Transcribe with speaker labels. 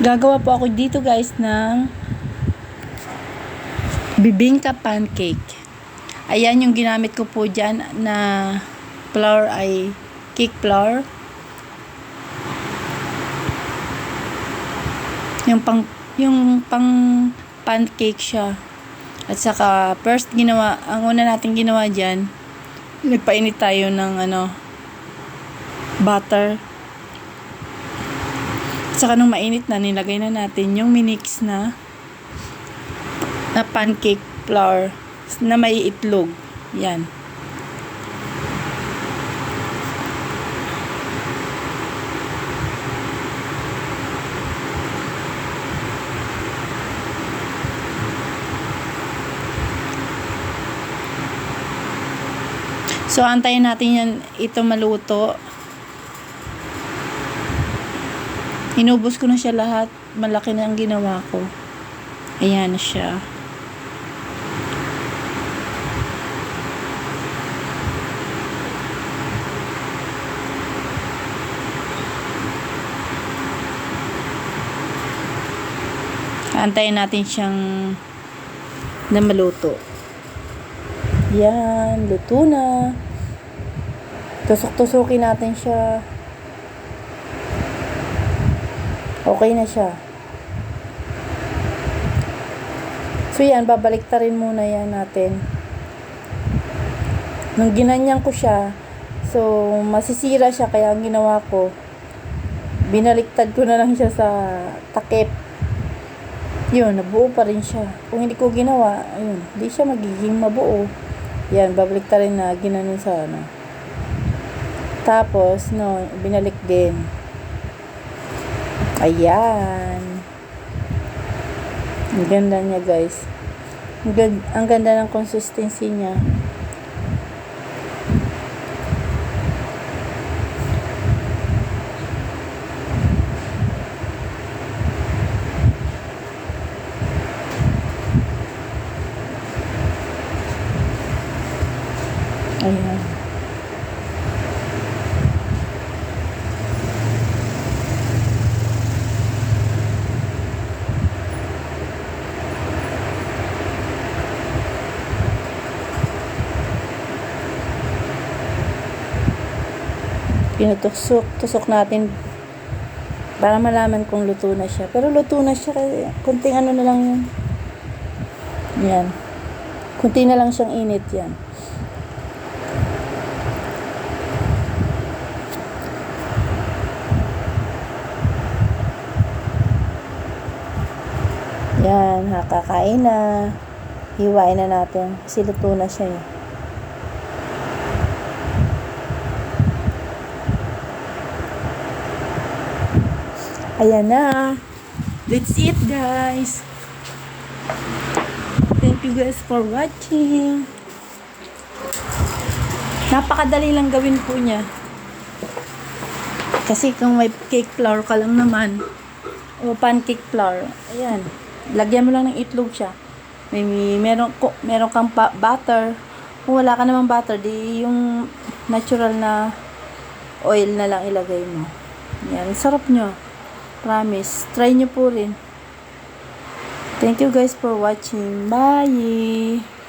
Speaker 1: Gagawa po ako dito guys ng bibingka pancake. Ayan yung ginamit ko po dyan na flour ay cake flour. Yung pang pancake siya. At saka ang una natin ginawa dyan, nagpainit tayo ng butter. Saka nung mainit na, nilagay na natin yung minix na pancake flour na may itlog. Yan. So, antayin natin ito maluto. Inubos ko na siya lahat. Malaki na ang ginawa ko. Ayan na siya. Antayin natin siyang na maluto. Yan, luto na. Tusok-tusukin natin siya. Okay na siya. So yan, babaliktarin muna yan natin. Nung ginanyan ko siya, so masisira siya, kaya ang ginawa ko, binaliktad ko na lang siya sa takip. Yun, nabuo pa rin siya. Kung hindi ko ginawa, ayun, hindi siya magiging mabuo. Yan, babaliktarin na, ginanon sa Tapos, binalik din. Ayan. Ang ganda niya, guys. Ang ganda ng consistency niya. Ayan. Pinutusok natin para malaman kung luto na siya. Pero luto na siya, kunting na lang yun. Yan. Kunti na lang siyang init yan. Yan, kakain na. Hiwain na natin kasi luto na siya eh. Ayan na. That's it, guys. Thank you guys for watching. Napakadali lang gawin po niya. Kasi kung may cake flour ka lang naman, o pancake flour, ayan, lagyan mo lang ng itlog siya. Meron kang butter. Kung wala ka namang butter, di yung natural na oil na lang ilagay mo. Yan, sarap nyo. Promise. Try nyo po rin. Thank you guys for watching. Bye!